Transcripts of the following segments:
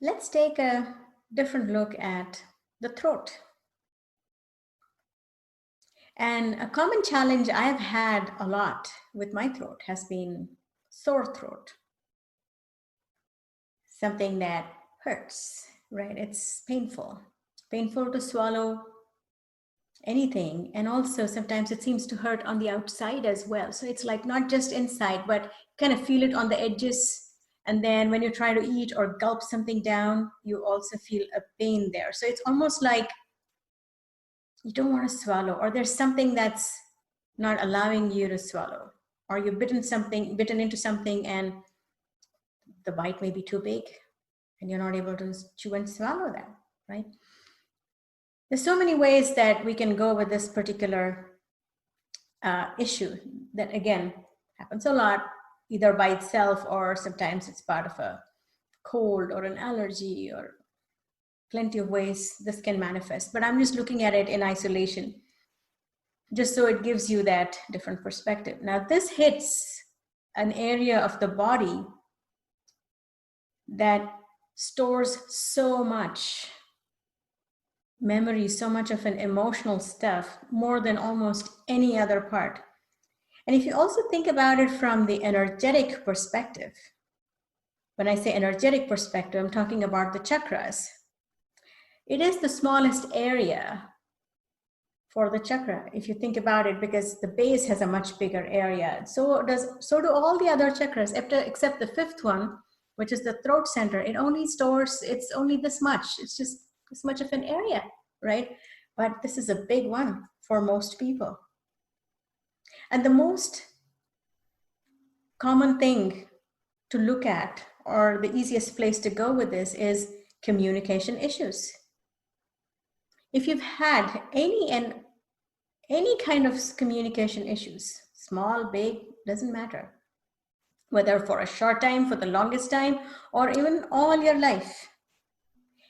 Let's take a different look at the throat. And a common challenge I've had a lot with my throat has been sore throat, something that hurts, right? It's painful to swallow anything. And also sometimes it seems to hurt on the outside as well. So it's like not just inside, but kind of feel it on the edges. And then when you try to eat or gulp something down, you also feel a pain there. So it's almost like you don't want to swallow, or there's something that's not allowing you to swallow, or you've bitten into something and the bite may be too big and you're not able to chew and swallow that, right? There's so many ways that we can go with this particular issue that, again, happens a lot, either by itself or sometimes it's part of a cold or an allergy, or plenty of ways this can manifest. But I'm just looking at it in isolation, just so it gives you that different perspective. Now, this hits an area of the body that stores so much memory, so much of an emotional stuff, more than almost any other part. And if you also think about it from the energetic perspective, when I say energetic perspective, I'm talking about the chakras. It is the smallest area for the chakra, if you think about it, because the base has a much bigger area. So do all the other chakras, except the fifth one, which is the throat center. It only stores, it's only this much. It's just this much of an area, right? But this is a big one for most people. And the most common thing to look at, or the easiest place to go with this, is communication issues. If you've had any kind of communication issues, small, big, doesn't matter, whether for a short time, for the longest time, or even all your life,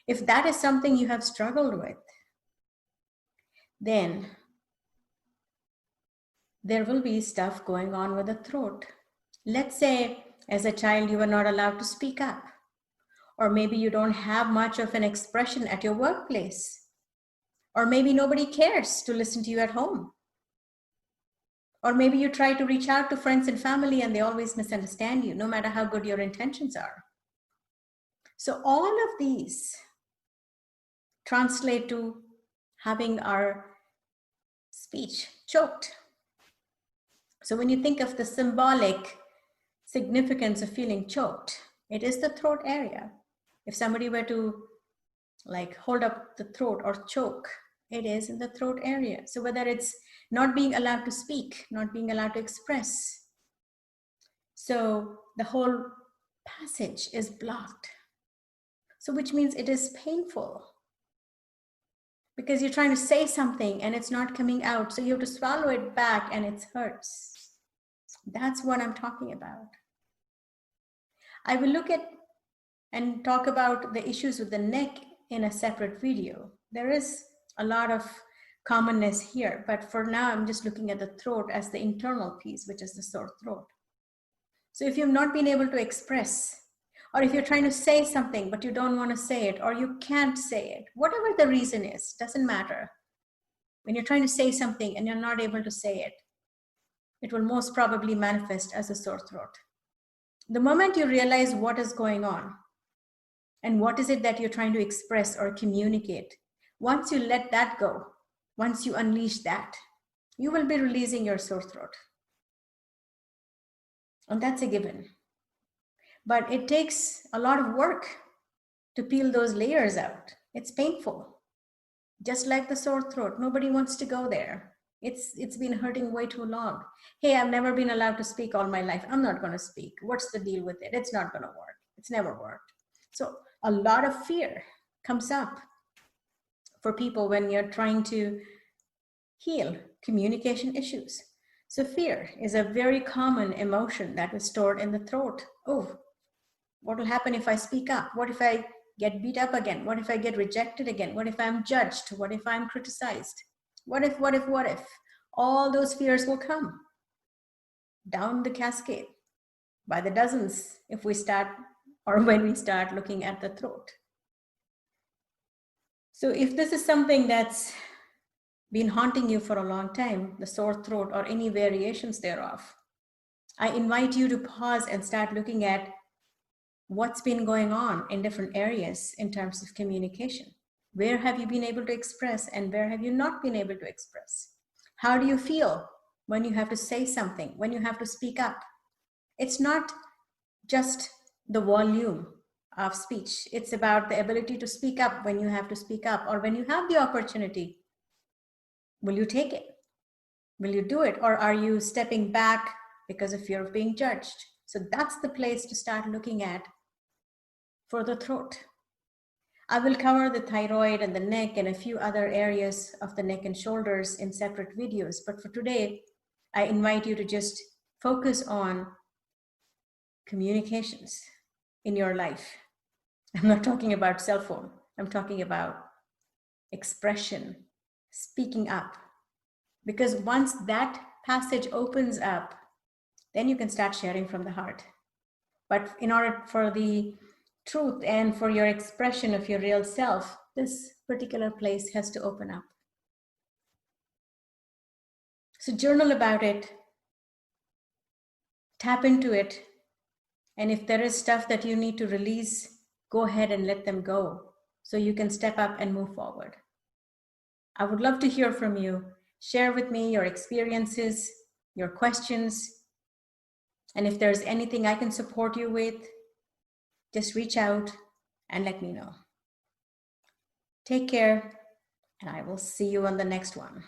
if that is something you have struggled with, then there will be stuff going on with the throat. Let's say as a child you were not allowed to speak up, or maybe you don't have much of an expression at your workplace, or maybe nobody cares to listen to you at home, or maybe you try to reach out to friends and family and they always misunderstand you, no matter how good your intentions are. So all of these translate to having our speech choked. So when you think of the symbolic significance of feeling choked, it is the throat area. If somebody were to like hold up the throat or choke, it is in the throat area. So whether it's not being allowed to speak, not being allowed to express, so the whole passage is blocked. So which means it is painful, because you're trying to say something and it's not coming out. So you have to swallow it back and it hurts. That's what I'm talking about. I will look at and talk about the issues with the neck in a separate video. There is a lot of commonness here, but for now, I'm just looking at the throat as the internal piece, which is the sore throat. So if you've not been able to express, or if you're trying to say something, but you don't want to say it, or you can't say it, whatever the reason is, doesn't matter. When you're trying to say something and you're not able to say it, it will most probably manifest as a sore throat. The moment you realize what is going on and what is it that you're trying to express or communicate, once you let that go, once you unleash that, you will be releasing your sore throat. And that's a given. But it takes a lot of work to peel those layers out. It's painful. Just like the sore throat, nobody wants to go there. It's been hurting way too long. Hey, I've never been allowed to speak all my life. I'm not going to speak. What's the deal with it? It's not going to work. It's never worked. So a lot of fear comes up for people when you're trying to heal communication issues. So fear is a very common emotion that is stored in the throat. Oh, what will happen if I speak up? What if I get beat up again? What if I get rejected again? What if I'm judged? What if I'm criticized? What if? All those fears will come down the cascade by the dozens if we start, or when we start looking at the throat. So if this is something that's been haunting you for a long time, the sore throat or any variations thereof, I invite you to pause and start looking at what's been going on in different areas in terms of communication. Where have you been able to express and where have you not been able to express? How do you feel when you have to say something, when you have to speak up? It's not just the volume of speech. It's about the ability to speak up when you have to speak up, or when you have the opportunity. Will you take it? Will you do it? Or are you stepping back because of fear of being judged? So that's the place to start looking at for the throat. I will cover the thyroid and the neck and a few other areas of the neck and shoulders in separate videos. But for today, I invite you to just focus on communications in your life. I'm not talking about cell phone. I'm talking about expression, speaking up. Because once that passage opens up, then you can start sharing from the heart. But in order for the truth and for your expression of your real self, this particular place has to open up. So journal about it, tap into it, and if there is stuff that you need to release, go ahead and let them go so you can step up and move forward. I would love to hear from you. Share with me your experiences, your questions, and if there's anything I can support you with, just reach out and let me know. Take care, and I will see you on the next one.